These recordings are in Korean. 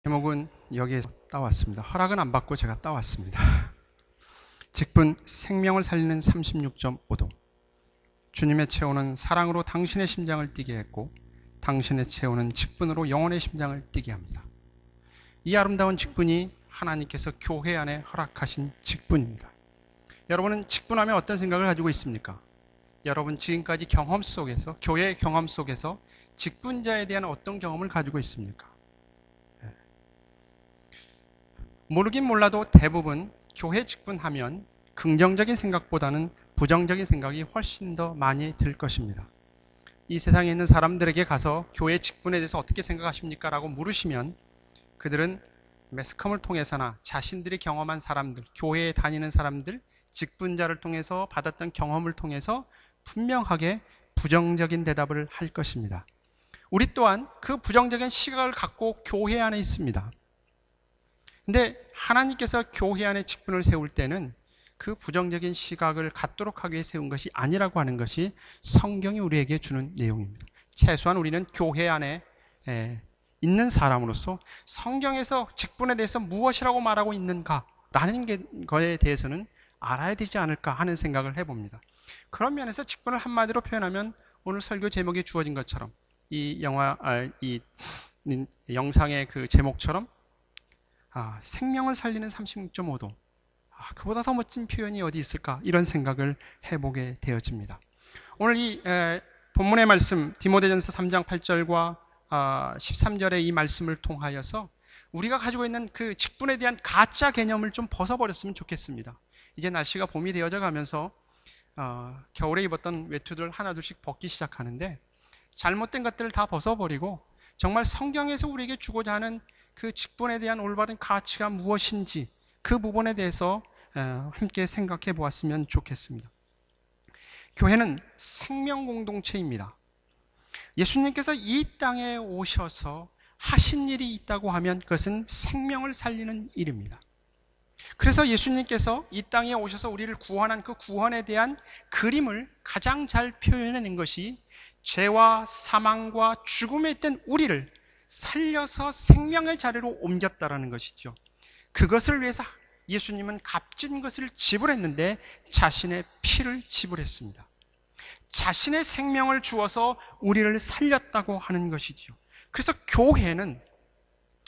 제목은 여기에 따왔습니다. 허락은 안 받고 제가 따왔습니다. 직분 생명을 살리는 36.5도. 주님의 체온은 사랑으로 당신의 심장을 뛰게 했고 당신의 체온은 직분으로 영혼의 심장을 뛰게 합니다. 이 아름다운 직분이 하나님께서 교회 안에 허락하신 직분입니다. 여러분은 직분하면 어떤 생각을 가지고 있습니까? 여러분 지금까지 경험 속에서, 교회의 경험 속에서 직분자에 대한 어떤 경험을 가지고 있습니까? 모르긴 몰라도 대부분 교회 직분하면 긍정적인 생각보다는 부정적인 생각이 훨씬 더 많이 들 것입니다. 이 세상에 있는 사람들에게 가서 교회 직분에 대해서 어떻게 생각하십니까? 라고 물으시면 그들은 매스컴을 통해서나 자신들이 경험한 사람들, 교회에 다니는 사람들, 직분자를 통해서 받았던 경험을 통해서 분명하게 부정적인 대답을 할 것입니다. 우리 또한 그 부정적인 시각을 갖고 교회 안에 있습니다. 근데 하나님께서 교회 안에 직분을 세울 때는 그 부정적인 시각을 갖도록 하기 위해 세운 것이 아니라고 하는 것이 성경이 우리에게 주는 내용입니다. 최소한 우리는 교회 안에 있는 사람으로서 성경에서 직분에 대해서 무엇이라고 말하고 있는가라는 것에 대해서는 알아야 되지 않을까 하는 생각을 해봅니다. 그런 면에서 직분을 한마디로 표현하면 오늘 설교 제목이 주어진 것처럼 이 영상의 그 제목처럼 생명을 살리는 36.5도. 그보다 더 멋진 표현이 어디 있을까? 이런 생각을 해보게 되어집니다. 오늘 이 본문의 말씀 디모데전서 3장 8절과 13절의 이 말씀을 통하여서 우리가 가지고 있는 그 직분에 대한 가짜 개념을 좀 벗어버렸으면 좋겠습니다. 이제 날씨가 봄이 되어져 가면서 겨울에 입었던 외투들 하나둘씩 벗기 시작하는데 잘못된 것들을 다 벗어버리고 정말 성경에서 우리에게 주고자 하는 그 직분에 대한 올바른 가치가 무엇인지 그 부분에 대해서 함께 생각해 보았으면 좋겠습니다. 교회는 생명 공동체입니다. 예수님께서 이 땅에 오셔서 하신 일이 있다고 하면 그것은 생명을 살리는 일입니다. 그래서 예수님께서 이 땅에 오셔서 우리를 구원한 그 구원에 대한 그림을 가장 잘 표현해낸 것이 죄와 사망과 죽음에 있던 우리를 살려서 생명의 자리로 옮겼다라는 것이죠. 그것을 위해서 예수님은 값진 것을 지불했는데 자신의 피를 지불했습니다. 자신의 생명을 주어서 우리를 살렸다고 하는 것이죠. 그래서 교회는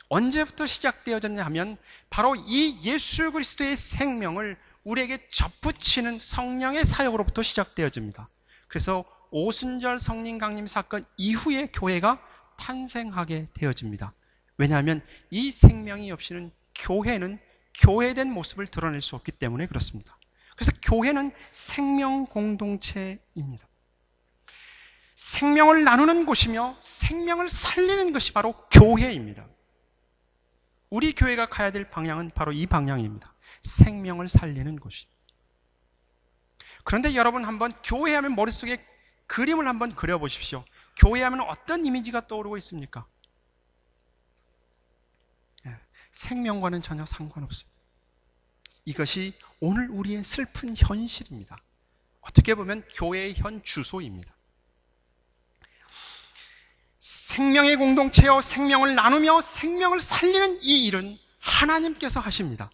언제부터 시작되어졌냐 하면 바로 이 예수 그리스도의 생명을 우리에게 접붙이는 성령의 사역으로부터 시작되어집니다. 그래서 오순절 성령 강림 사건 이후에 교회가 탄생하게 되어집니다. 왜냐하면 이 생명이 없이는 교회는 교회된 모습을 드러낼 수 없기 때문에 그렇습니다. 그래서 교회는 생명 공동체입니다. 생명을 나누는 곳이며 생명을 살리는 것이 바로 교회입니다. 우리 교회가 가야 될 방향은 바로 이 방향입니다. 생명을 살리는 곳입니다. 그런데 여러분 한번 교회하면 머릿속에 그림을 한번 그려보십시오. 교회하면 어떤 이미지가 떠오르고 있습니까? 생명과는 전혀 상관없습니다. 이것이 오늘 우리의 슬픈 현실입니다. 어떻게 보면 교회의 현 주소입니다. 생명의 공동체여 생명을 나누며 생명을 살리는 이 일은 하나님께서 하십니다.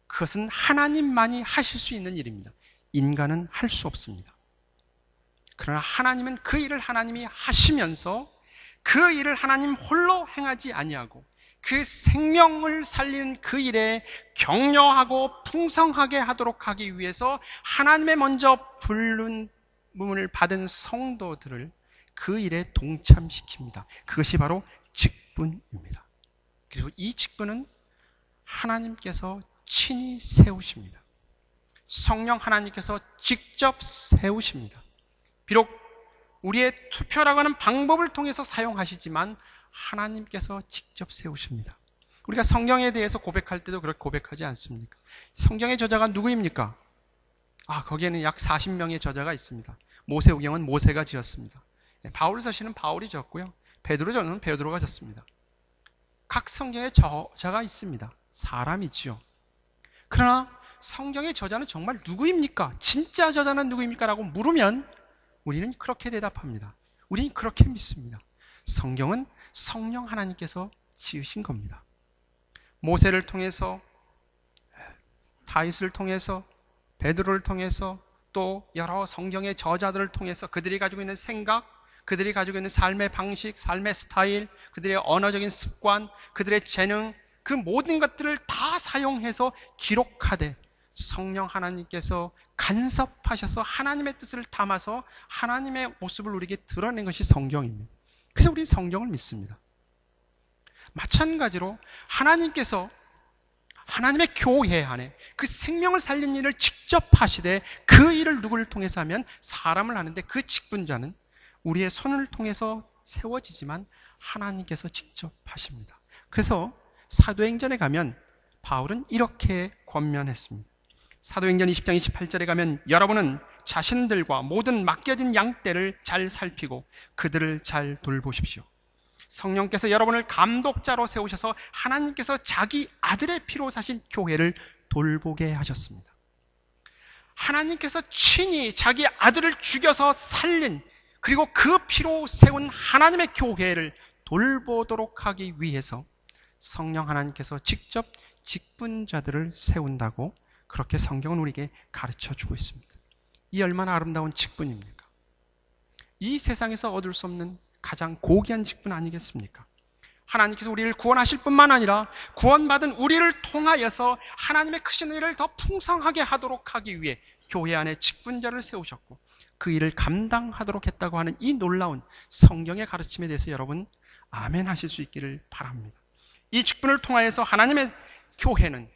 그것은 하나님만이 하실 수 있는 일입니다. 인간은 할 수 없습니다. 그러나 하나님은 그 일을 하나님이 하시면서 그 일을 하나님 홀로 행하지 아니하고 그 생명을 살리는 그 일에 격려하고 풍성하게 하도록 하기 위해서 하나님의 먼저 부름을 받은 성도들을 그 일에 동참시킵니다. 그것이 바로 직분입니다. 그리고 이 직분은 하나님께서 친히 세우십니다. 성령 하나님께서 직접 세우십니다. 비록 우리의 투표라고 하는 방법을 통해서 사용하시지만 하나님께서 직접 세우십니다. 우리가 성경에 대해서 고백할 때도 그렇게 고백하지 않습니까? 성경의 저자가 누구입니까? 거기에는 약 40명의 저자가 있습니다. 모세오경은 모세가 지었습니다. 바울서시는 바울이 지었고요. 베드로전은 베드로가 지었습니다. 각 성경에 저자가 있습니다. 사람이지요. 그러나 성경의 저자는 정말 누구입니까? 진짜 저자는 누구입니까? 라고 물으면 우리는 그렇게 대답합니다. 우리는 그렇게 믿습니다. 성경은 성령 하나님께서 지으신 겁니다. 모세를 통해서, 다윗을 통해서, 베드로를 통해서, 또 여러 성경의 저자들을 통해서 그들이 가지고 있는 생각, 그들이 가지고 있는 삶의 방식, 삶의 스타일, 그들의 언어적인 습관, 그들의 재능, 그 모든 것들을 다 사용해서 기록하되 성령 하나님께서 간섭하셔서 하나님의 뜻을 담아서 하나님의 모습을 우리에게 드러낸 것이 성경입니다. 그래서 우리는 성경을 믿습니다. 마찬가지로 하나님께서 하나님의 교회 안에 그 생명을 살린 일을 직접 하시되 그 일을 누구를 통해서 하면 사람을 하는데 그 직분자는 우리의 손을 통해서 세워지지만 하나님께서 직접 하십니다. 그래서 사도행전에 가면 바울은 이렇게 권면했습니다. 사도행전 20장 28절에 가면 여러분은 자신들과 모든 맡겨진 양떼를 잘 살피고 그들을 잘 돌보십시오. 성령께서 여러분을 감독자로 세우셔서 하나님께서 자기 아들의 피로 사신 교회를 돌보게 하셨습니다. 하나님께서 친히 자기 아들을 죽여서 살린, 그리고 그 피로 세운 하나님의 교회를 돌보도록 하기 위해서 성령 하나님께서 직접 직분자들을 세운다고 그렇게 성경은 우리에게 가르쳐주고 있습니다. 이 얼마나 아름다운 직분입니까? 이 세상에서 얻을 수 없는 가장 고귀한 직분 아니겠습니까? 하나님께서 우리를 구원하실 뿐만 아니라 구원받은 우리를 통하여서 하나님의 크신 일을 더 풍성하게 하도록 하기 위해 교회 안에 직분자를 세우셨고 그 일을 감당하도록 했다고 하는 이 놀라운 성경의 가르침에 대해서 여러분 아멘 하실 수 있기를 바랍니다. 이 직분을 통하여서 하나님의 교회는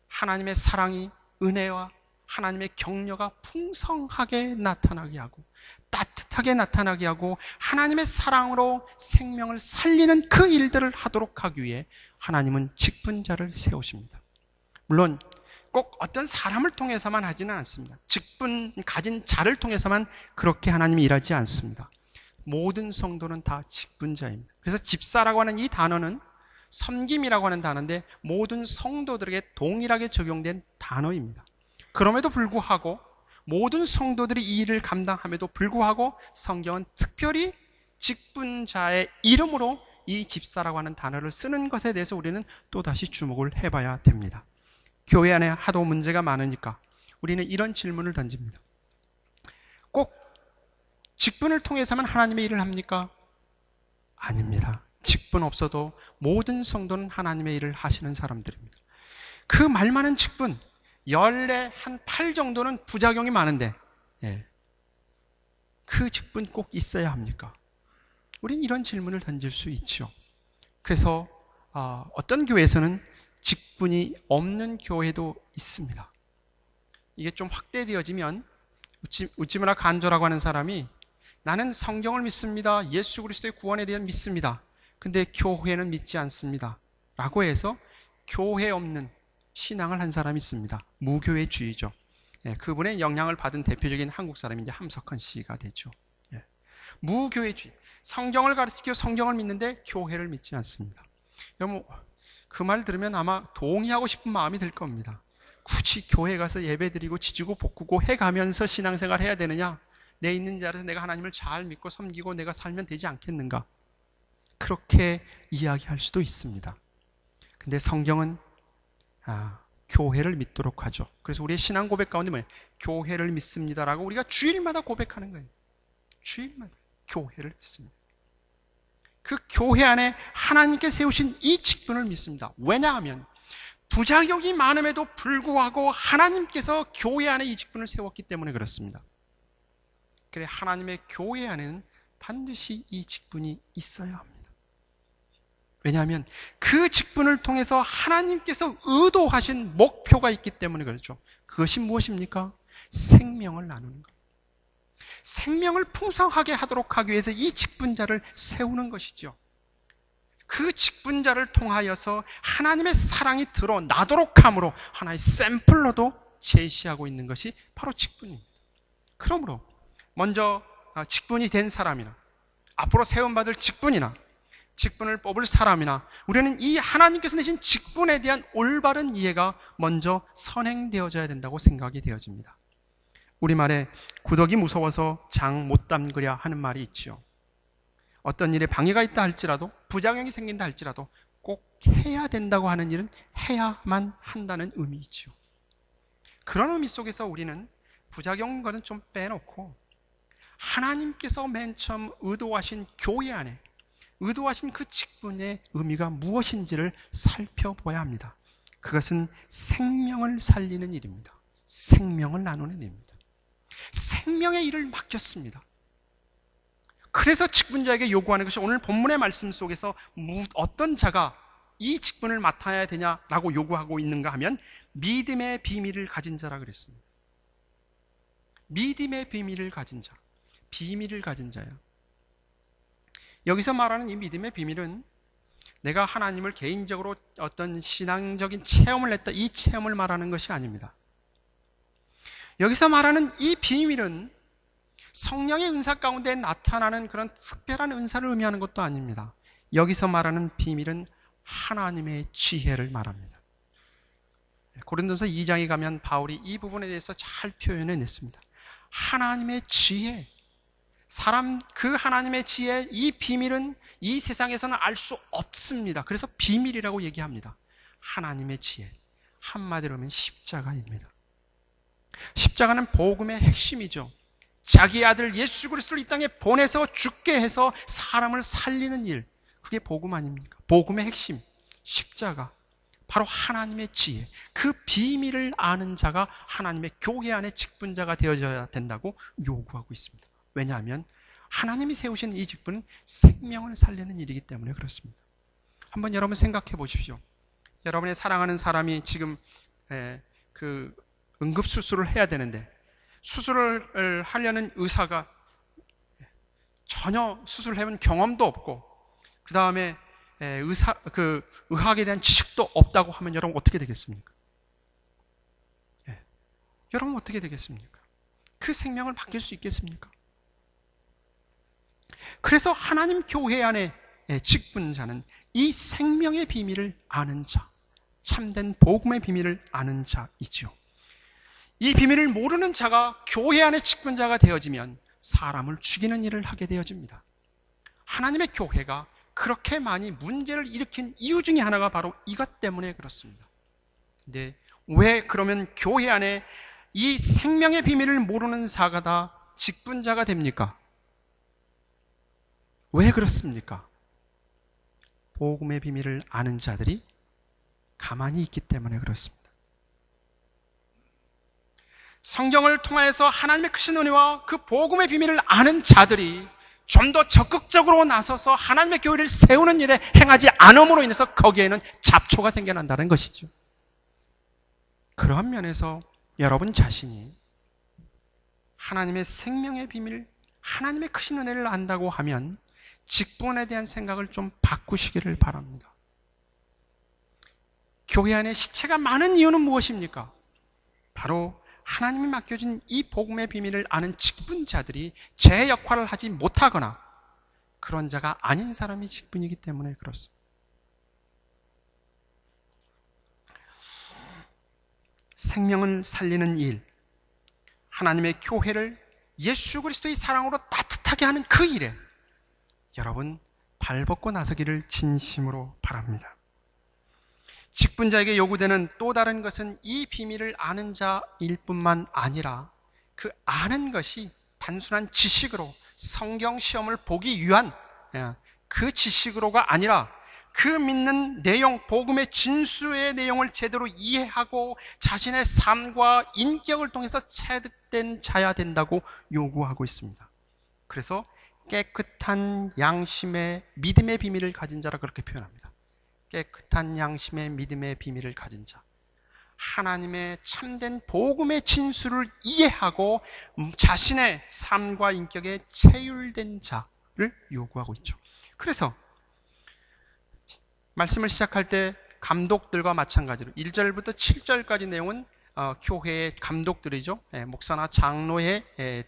하나님의 사랑이, 은혜와 하나님의 격려가 풍성하게 나타나게 하고 따뜻하게 나타나게 하고 하나님의 사랑으로 생명을 살리는 그 일들을 하도록 하기 위해 하나님은 직분자를 세우십니다. 물론 꼭 어떤 사람을 통해서만 하지는 않습니다. 직분 가진 자를 통해서만 그렇게 하나님이 일하지 않습니다. 모든 성도는 다 직분자입니다. 그래서 집사라고 하는 이 단어는 섬김이라고 하는 단어인데 모든 성도들에게 동일하게 적용된 단어입니다. 그럼에도 불구하고 모든 성도들이 이 일을 감당함에도 불구하고 성경은 특별히 직분자의 이름으로 이 집사라고 하는 단어를 쓰는 것에 대해서 우리는 또다시 주목을 해봐야 됩니다. 교회 안에 하도 문제가 많으니까 우리는 이런 질문을 던집니다. 꼭 직분을 통해서만 하나님의 일을 합니까? 아닙니다. 직분 없어도 모든 성도는 하나님의 일을 하시는 사람들입니다. 그 말 많은 직분, 연례 한 8 정도는 부작용이 많은데 그 직분 꼭 있어야 합니까? 우리는 이런 질문을 던질 수 있죠. 그래서 어떤 교회에서는 직분이 없는 교회도 있습니다. 이게 좀 확대되어지면 우찌무라 간조라고 하는 사람이 나는 성경을 믿습니다. 예수 그리스도의 구원에 대해 믿습니다. 근데 교회는 믿지 않습니다. 라고 해서 교회 없는 신앙을 한 사람이 있습니다. 무교회주의죠. 그분의 영향을 받은 대표적인 한국 사람이 이제 함석헌 씨가 되죠. 무교회주의. 성경을 가르치고 성경을 믿는데 교회를 믿지 않습니다. 여러분, 그 말 들으면 아마 동의하고 싶은 마음이 들 겁니다. 굳이 교회 가서 예배드리고 지지고 볶고 해가면서 신앙생활 해야 되느냐? 내 있는 자리에서 내가 하나님을 잘 믿고 섬기고 내가 살면 되지 않겠는가? 그렇게 이야기할 수도 있습니다. 근데 성경은 교회를 믿도록 하죠. 그래서 우리의 신앙 고백 가운데 뭐예요? 교회를 믿습니다라고 우리가 주일마다 고백하는 거예요. 주일마다 교회를 믿습니다. 그 교회 안에 하나님께 세우신 이 직분을 믿습니다. 왜냐하면 부작용이 많음에도 불구하고 하나님께서 교회 안에 이 직분을 세웠기 때문에 그렇습니다. 그래 하나님의 교회 안에는 반드시 이 직분이 있어야 합니다. 왜냐하면 그 직분을 통해서 하나님께서 의도하신 목표가 있기 때문에 그렇죠. 그것이 무엇입니까? 생명을 나누는 것. 생명을 풍성하게 하도록 하기 위해서 이 직분자를 세우는 것이죠. 그 직분자를 통하여서 하나님의 사랑이 드러나도록 함으로 하나의 샘플로도 제시하고 있는 것이 바로 직분입니다. 그러므로 먼저 직분이 된 사람이나 앞으로 세움받을 직분이나 직분을 뽑을 사람이나 우리는 이 하나님께서 내신 직분에 대한 올바른 이해가 먼저 선행되어져야 된다고 생각이 되어집니다. 우리말에 구더기 무서워서 장 못 담그랴 하는 말이 있죠. 어떤 일에 방해가 있다 할지라도 부작용이 생긴다 할지라도 꼭 해야 된다고 하는 일은 해야만 한다는 의미이죠. 그런 의미 속에서 우리는 부작용인 것은 좀 빼놓고 하나님께서 맨 처음 의도하신 교회 안에 의도하신 그 직분의 의미가 무엇인지를 살펴봐야 합니다. 그것은 생명을 살리는 일입니다. 생명을 나누는 일입니다. 생명의 일을 맡겼습니다. 그래서 직분자에게 요구하는 것이 오늘 본문의 말씀 속에서 어떤 자가 이 직분을 맡아야 되냐라고 요구하고 있는가 하면 믿음의 비밀을 가진 자라 그랬습니다. 믿음의 비밀을 가진 자, 비밀을 가진 자야. 여기서 말하는 이 믿음의 비밀은 내가 하나님을 개인적으로 어떤 신앙적인 체험을 했다, 이 체험을 말하는 것이 아닙니다. 여기서 말하는 이 비밀은 성령의 은사 가운데 나타나는 그런 특별한 은사를 의미하는 것도 아닙니다. 여기서 말하는 비밀은 하나님의 지혜를 말합니다. 고린도서 2장에 가면 바울이 이 부분에 대해서 잘 표현해냈습니다. 하나님의 지혜, 그 하나님의 지혜, 이 비밀은 이 세상에서는 알 수 없습니다. 그래서 비밀이라고 얘기합니다. 하나님의 지혜, 한마디로 하면 십자가입니다. 십자가는 복음의 핵심이죠. 자기 아들 예수 그리스도를 이 땅에 보내서 죽게 해서 사람을 살리는 일, 그게 복음 아닙니까? 복음의 핵심, 십자가, 바로 하나님의 지혜, 그 비밀을 아는 자가 하나님의 교회 안에 직분자가 되어져야 된다고 요구하고 있습니다. 왜냐하면 하나님이 세우신 이 직분은 생명을 살리는 일이기 때문에 그렇습니다. 한번 여러분 생각해 보십시오. 여러분의 사랑하는 사람이 지금 그 응급수술을 해야 되는데 수술을 하려는 의사가 전혀 수술을 해본 경험도 없고 그 다음에 의학에 대한 지식도 없다고 하면 여러분 어떻게 되겠습니까? 여러분 어떻게 되겠습니까? 그 생명을 맡길 수 있겠습니까? 그래서 하나님 교회 안에 직분자는 이 생명의 비밀을 아는 자, 참된 복음의 비밀을 아는 자이죠. 이 비밀을 모르는 자가 교회 안에 직분자가 되어지면 사람을 죽이는 일을 하게 되어집니다. 하나님의 교회가 그렇게 많이 문제를 일으킨 이유 중에 하나가 바로 이것 때문에 그렇습니다. 근데 왜 그러면 교회 안에 이 생명의 비밀을 모르는 자가 다 직분자가 됩니까? 왜 그렇습니까? 복음의 비밀을 아는 자들이 가만히 있기 때문에 그렇습니다. 성경을 통하여서 하나님의 크신 은혜와 그 복음의 비밀을 아는 자들이 좀 더 적극적으로 나서서 하나님의 교회를 세우는 일에 행하지 않음으로 인해서 거기에는 잡초가 생겨난다는 것이죠. 그러한 면에서 여러분 자신이 하나님의 생명의 비밀, 하나님의 크신 은혜를 안다고 하면 직분에 대한 생각을 좀 바꾸시기를 바랍니다. 교회 안에 시체가 많은 이유는 무엇입니까? 바로 하나님이 맡겨준 이 복음의 비밀을 아는 직분자들이 제 역할을 하지 못하거나 그런 자가 아닌 사람이 직분이기 때문에 그렇습니다. 생명을 살리는 일, 하나님의 교회를 예수 그리스도의 사랑으로 따뜻하게 하는 그 일에 여러분 발벗고 나서기를 진심으로 바랍니다. 직분자에게 요구되는 또 다른 것은 이 비밀을 아는 자일 뿐만 아니라 그 아는 것이 단순한 지식으로 성경 시험을 보기 위한 그 지식으로가 아니라 그 믿는 내용, 복음의 진수의 내용을 제대로 이해하고 자신의 삶과 인격을 통해서 체득된 자야 된다고 요구하고 있습니다. 그래서 깨끗한 양심의 믿음의 비밀을 가진 자라 그렇게 표현합니다. 깨끗한 양심의 믿음의 비밀을 가진 자, 하나님의 참된 복음의 진수를 이해하고 자신의 삶과 인격에 체율된 자를 요구하고 있죠. 그래서 말씀을 시작할 때 감독들과 마찬가지로 1절부터 7절까지 내용은 교회의 감독들이죠. 목사나 장로에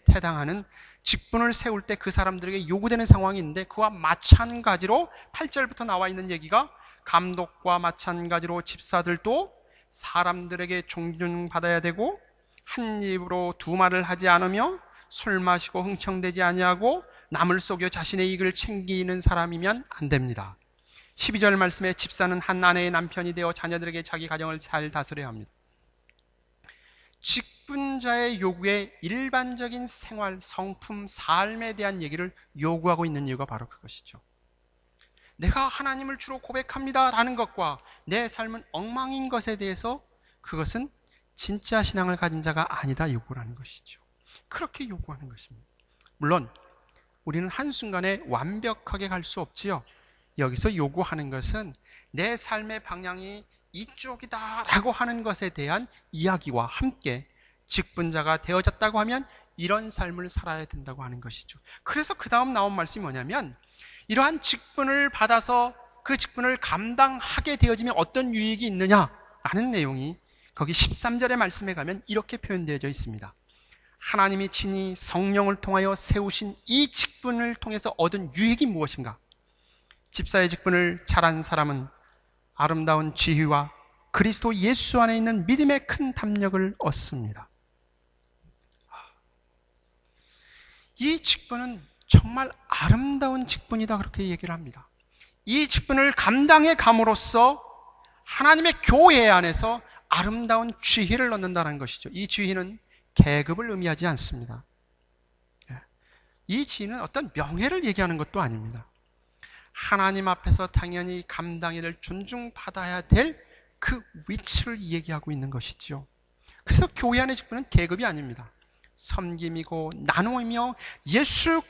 해당하는 직분을 세울 때 그 사람들에게 요구되는 상황이 있는데 그와 마찬가지로 8절부터 나와 있는 얘기가 감독과 마찬가지로 집사들도 사람들에게 존중받아야 되고 한 입으로 두 말을 하지 않으며 술 마시고 흥청대지 아니하고 남을 속여 자신의 이익을 챙기는 사람이면 안 됩니다. 12절 말씀에 집사는 한 아내의 남편이 되어 자녀들에게 자기 가정을 잘 다스려야 합니다. 직분자의 요구에 일반적인 생활, 성품, 삶에 대한 얘기를 요구하고 있는 이유가 바로 그것이죠. 내가 하나님을 주로 고백합니다 라는 것과 내 삶은 엉망인 것에 대해서 그것은 진짜 신앙을 가진 자가 아니다 요구하는 것이죠. 그렇게 요구하는 것입니다. 물론 우리는 한순간에 완벽하게 갈 수 없지요. 여기서 요구하는 것은 내 삶의 방향이 이쪽이다 라고 하는 것에 대한 이야기와 함께 직분자가 되어졌다고 하면 이런 삶을 살아야 된다고 하는 것이죠. 그래서 그 다음 나온 말씀이 뭐냐면, 이러한 직분을 받아서 그 직분을 감당하게 되어지면 어떤 유익이 있느냐라는 내용이 거기 13절의 말씀에 가면 이렇게 표현되어져 있습니다. 하나님이 친히 성령을 통하여 세우신 이 직분을 통해서 얻은 유익이 무엇인가? 집사의 직분을 잘한 사람은 아름다운 지혜와 그리스도 예수 안에 있는 믿음의 큰 담력을 얻습니다. 이 직분은 정말 아름다운 직분이다 그렇게 얘기를 합니다. 이 직분을 감당해 감으로써 하나님의 교회 안에서 아름다운 지혜를 얻는다는 것이죠. 이 지혜는 계급을 의미하지 않습니다. 이 지혜는 어떤 명예를 얘기하는 것도 아닙니다. 하나님 앞에서 당연히 감당해야 될, 존중받아야 될 그 위치를 얘기하고 있는 것이죠. 그래서 교회 안의 직분은 계급이 아닙니다. 섬김이고 나눔이며 예수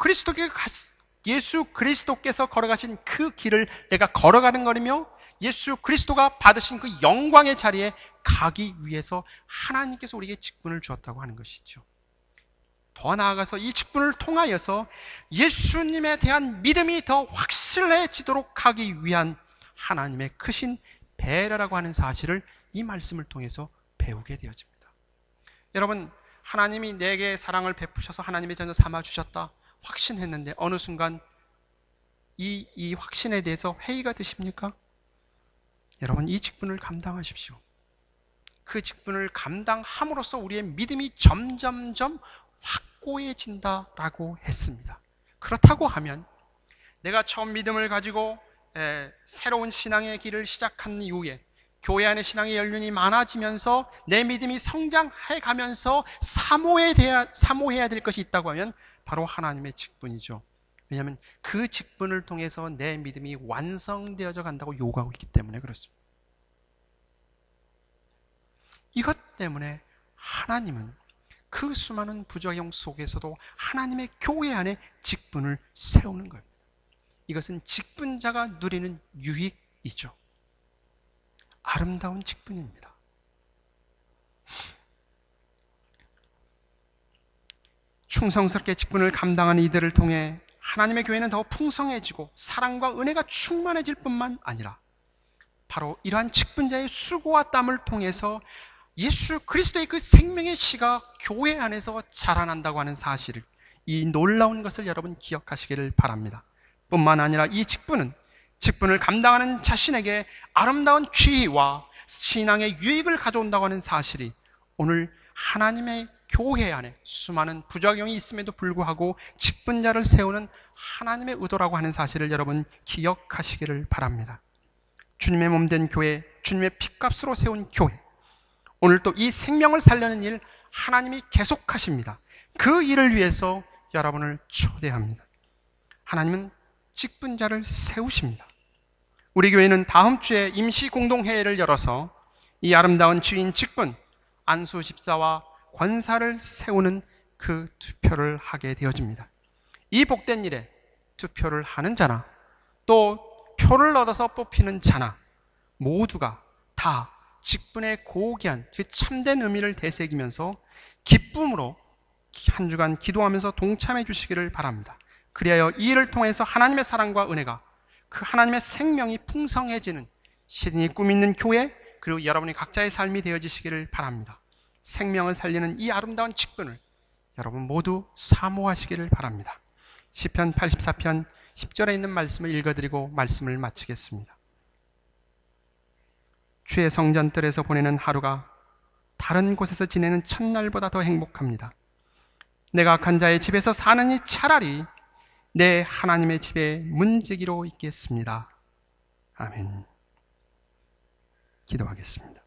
그리스도께서 걸어가신 그 길을 내가 걸어가는 거리며 예수 그리스도가 받으신 그 영광의 자리에 가기 위해서 하나님께서 우리에게 직분을 주었다고 하는 것이죠. 더 나아가서 이 직분을 통하여서 예수님에 대한 믿음이 더 확실해지도록 하기 위한 하나님의 크신 배려라고 하는 사실을 이 말씀을 통해서 배우게 되어집니다. 여러분, 하나님이 내게 사랑을 베푸셔서 하나님의 자녀 삼아주셨다 확신했는데 어느 순간 이 확신에 대해서 회의가 드십니까? 여러분, 이 직분을 감당하십시오. 그 직분을 감당함으로써 우리의 믿음이 점점점 확고해진다라고 했습니다. 그렇다고 하면 내가 처음 믿음을 가지고 새로운 신앙의 길을 시작한 이후에 교회 안에 신앙의 연륜이 많아지면서 내 믿음이 성장해 가면서 사모해야 될 것이 있다고 하면 바로 하나님의 직분이죠. 왜냐하면 그 직분을 통해서 내 믿음이 완성되어져 간다고 요구하고 있기 때문에 그렇습니다. 이것 때문에 하나님은 그 수많은 부작용 속에서도 하나님의 교회 안에 직분을 세우는 겁니다. 이것은 직분자가 누리는 유익이죠. 아름다운 직분입니다. 충성스럽게 직분을 감당하는 이들을 통해 하나님의 교회는 더 풍성해지고 사랑과 은혜가 충만해질 뿐만 아니라 바로 이러한 직분자의 수고와 땀을 통해서 예수 그리스도의 그 생명의 씨가 교회 안에서 자라난다고 하는 사실을, 이 놀라운 것을 여러분 기억하시기를 바랍니다. 뿐만 아니라 이 직분을 감당하는 자신에게 아름다운 지혜와 신앙의 유익을 가져온다고 하는 사실이 오늘 하나님의 교회 안에 수많은 부작용이 있음에도 불구하고 직분자를 세우는 하나님의 의도라고 하는 사실을 여러분 기억하시기를 바랍니다. 주님의 몸된 교회, 주님의 핏값으로 세운 교회, 오늘 또 이 생명을 살려는 일 하나님이 계속하십니다. 그 일을 위해서 여러분을 초대합니다. 하나님은 직분자를 세우십니다. 우리 교회는 다음 주에 임시 공동회의를 열어서 이 아름다운 주인 직분, 안수 집사와 권사를 세우는 그 투표를 하게 되어집니다. 이 복된 일에 투표를 하는 자나 또 표를 얻어서 뽑히는 자나 모두가 다 직분의 고귀한 그 참된 의미를 되새기면서 기쁨으로 한 주간 기도하면서 동참해 주시기를 바랍니다. 그리하여 이 일을 통해서 하나님의 사랑과 은혜가, 그 하나님의 생명이 풍성해지는 신이 꿈 있는 교회, 그리고 여러분의 각자의 삶이 되어지시기를 바랍니다. 생명을 살리는 이 아름다운 직분을 여러분 모두 사모하시기를 바랍니다. 시편 84편 10절에 있는 말씀을 읽어드리고 말씀을 마치겠습니다. 주의 성전뜰에서 보내는 하루가 다른 곳에서 지내는 첫날보다 더 행복합니다. 내가 악한 자의 집에서 사느니 차라리 내 하나님의 집에 문지기로 있겠습니다. 아멘. 기도하겠습니다.